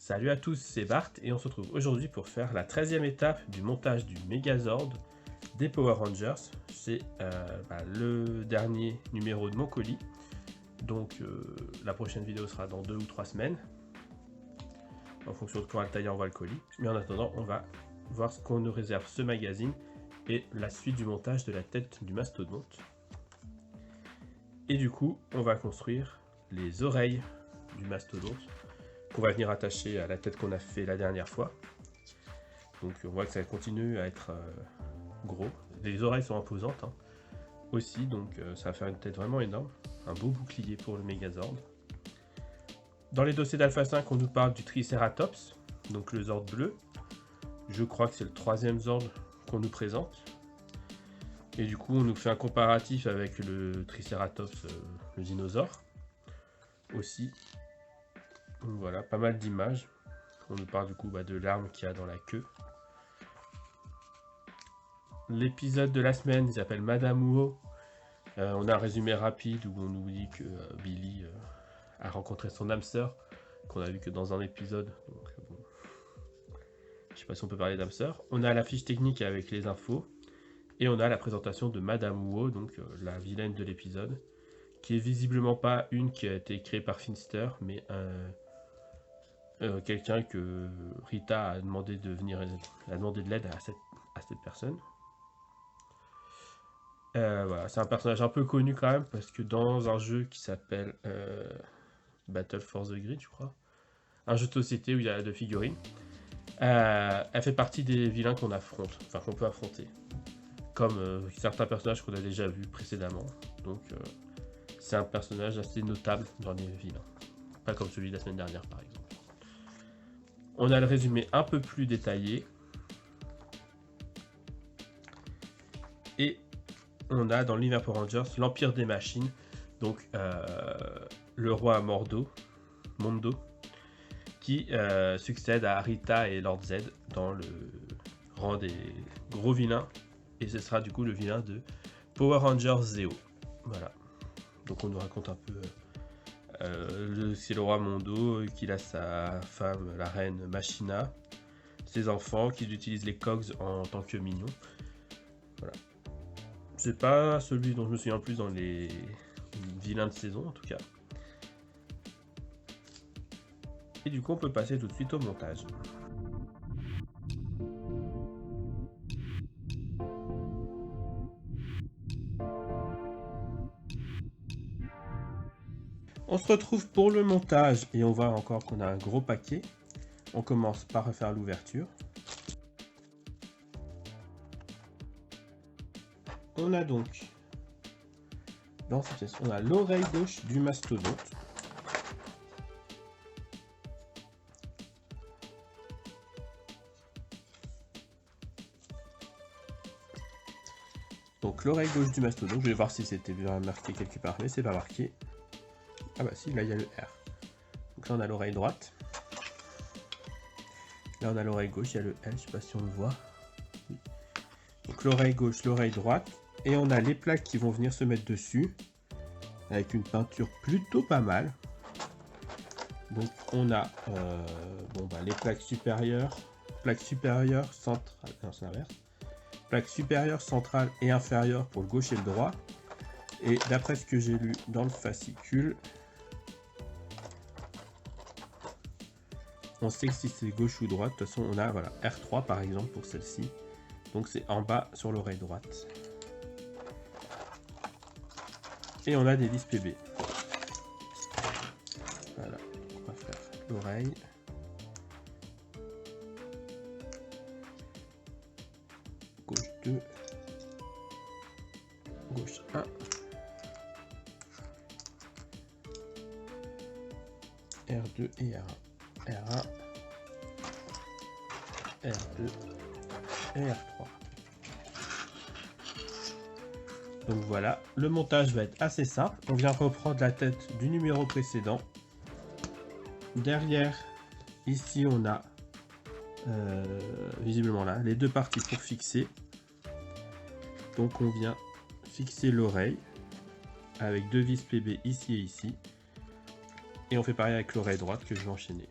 Salut à tous, c'est Bart et on se retrouve aujourd'hui pour faire la 13e étape du montage du Megazord des Power Rangers. C'est le dernier numéro de mon colis, donc la prochaine vidéo sera dans 2 ou 3 semaines, en fonction de quand Altaïa envoie le colis. Mais en attendant, on va voir ce qu'on nous réserve ce magazine et la suite du montage de la tête du mastodonte. Et du coup, on va construire les oreilles du mastodonte qu'on va venir attacher à la tête qu'on a fait la dernière fois. Donc on voit que ça continue à être gros. Les oreilles sont imposantes aussi, donc ça va faire une tête vraiment énorme. Un beau bouclier pour le Megazord. Dans les dossiers d'Alpha 5, on nous parle du Triceratops, donc le Zord bleu. Je crois que c'est le 3e Zord qu'on nous présente. Et du coup, on nous fait un comparatif avec le Triceratops, le dinosaure. Aussi. Donc voilà, pas mal d'images. On nous parle du coup de l'arme qu'il y a dans la queue. L'épisode de la semaine, il s'appelle Madame Uo. On a un résumé rapide où on nous dit que Billy a rencontré son âme sœur, qu'on a vu que dans un épisode. Donc, bon. Je sais pas si on peut parler d'âme sœur. On a la fiche technique avec les infos. Et on a la présentation de Madame Uo, donc la vilaine de l'épisode, qui est visiblement pas une qui a été créée par Finster, mais quelqu'un que Rita a demandé de venir, a demandé de l'aide à cette personne. Voilà, c'est un personnage un peu connu quand même, parce que dans un jeu qui s'appelle Battle for the Grid, je crois, un jeu de société où il y a 2 figurines, elle fait partie des vilains qu'on affronte, enfin qu'on peut affronter, comme certains personnages qu'on a déjà vus précédemment. Donc c'est un personnage assez notable dans les vilains, pas comme celui de la semaine dernière par exemple. On a le résumé un peu plus détaillé. Et on a dans l'univers Power Rangers l'Empire des Machines, donc le roi Mondo, qui succède à Rita et Lord Z dans le rang des gros vilains. Et ce sera du coup le vilain de Power Rangers Zeo. Voilà. Donc on nous raconte un peu... c'est le roi Mondo, qu'il a sa femme, la reine Machina, ses enfants, qu'il utilise les cogs en tant que mignons. Voilà. C'est pas celui dont je me souviens le plus dans les vilains de saison en tout cas. Et du coup on peut passer tout de suite au montage. On se retrouve pour le montage et on voit encore qu'on a un gros paquet. On commence par refaire l'ouverture. On a donc, dans cette pièce, on a l'oreille gauche du mastodonte. Donc l'oreille gauche du mastodonte, je vais voir si c'était bien marqué quelque part, mais c'est pas marqué. Ah bah si, là il y a le R. Donc là on a l'oreille droite. Là on a l'oreille gauche, il y a le L, je sais pas si on le voit. Oui. Donc l'oreille gauche, l'oreille droite. Et on a les plaques qui vont venir se mettre dessus. Avec une peinture plutôt pas mal. Donc on a les plaques supérieures. Plaque supérieure, centrale. Non, c'est l'inverse. Plaque supérieure, centrale et inférieure pour le gauche et le droit. Et d'après ce que j'ai lu dans le fascicule, on sait que si c'est gauche ou droite. De toute façon, on a R3 par exemple pour celle-ci. Donc c'est en bas sur l'oreille droite. Et on a des vis PB. Voilà, on va faire l'oreille. Gauche 2. Gauche 1. R2 et R1. R1. R2 et R3. Donc voilà, le montage va être assez simple. On vient reprendre la tête du numéro précédent. Derrière, ici on a visiblement là les 2 parties pour fixer. Donc on vient fixer l'oreille avec 2 vis PB ici et ici. Et on fait pareil avec l'oreille droite que je vais enchaîner.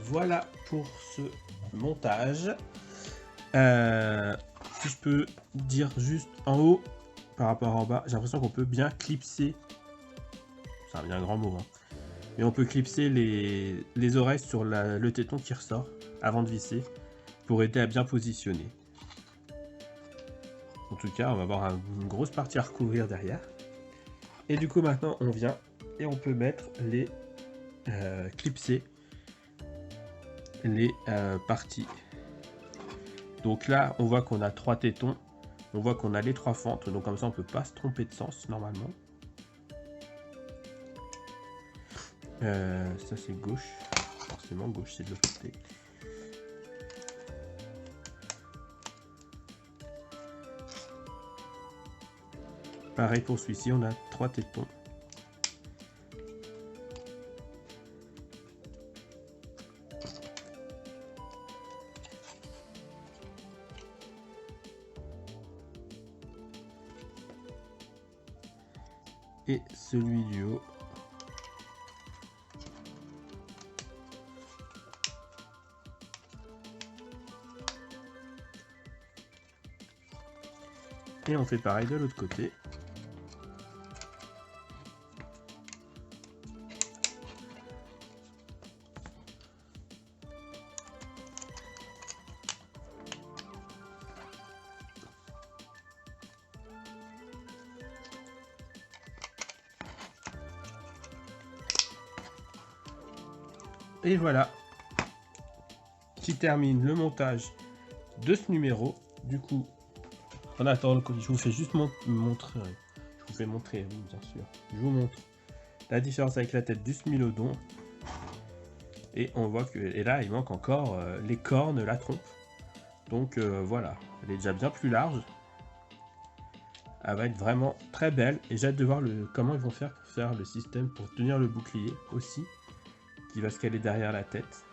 voilà pour ce montage. Si je peux dire juste en haut par rapport en bas, j'ai l'impression qu'on peut bien clipser. C'est un bien grand mot, hein. Mais on peut clipser les oreilles sur le téton qui ressort avant de visser pour aider à bien positionner. En tout cas, on va avoir une grosse partie à recouvrir derrière. Et du coup, maintenant, on vient et on peut mettre les clipser les parties. Donc là, on voit qu'on a 3 tétons. On voit qu'on a les 3 fentes. Donc comme ça, on peut pas se tromper de sens normalement. Ça, c'est gauche. Forcément, gauche, c'est de l'autre côté. Pareil pour celui-ci, on a 3 tétons. Et celui du haut. Et on fait pareil de l'autre côté. Et voilà qui termine le montage de ce numéro. Du coup, en attendant, je vous fais juste montrer. Je vous fais montrer, oui, bien sûr. Je vous montre la différence avec la tête du Smilodon. Et on voit que là, il manque encore les cornes, la trompe. Donc voilà, elle est déjà bien plus large. Elle va être vraiment très belle. Et j'ai hâte de voir comment ils vont faire pour faire le système pour tenir le bouclier aussi, qui va se caler derrière la tête.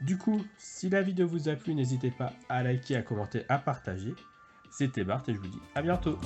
Du coup, si la vidéo vous a plu, n'hésitez pas à liker, à commenter, à partager. C'était Bart et je vous dis à bientôt.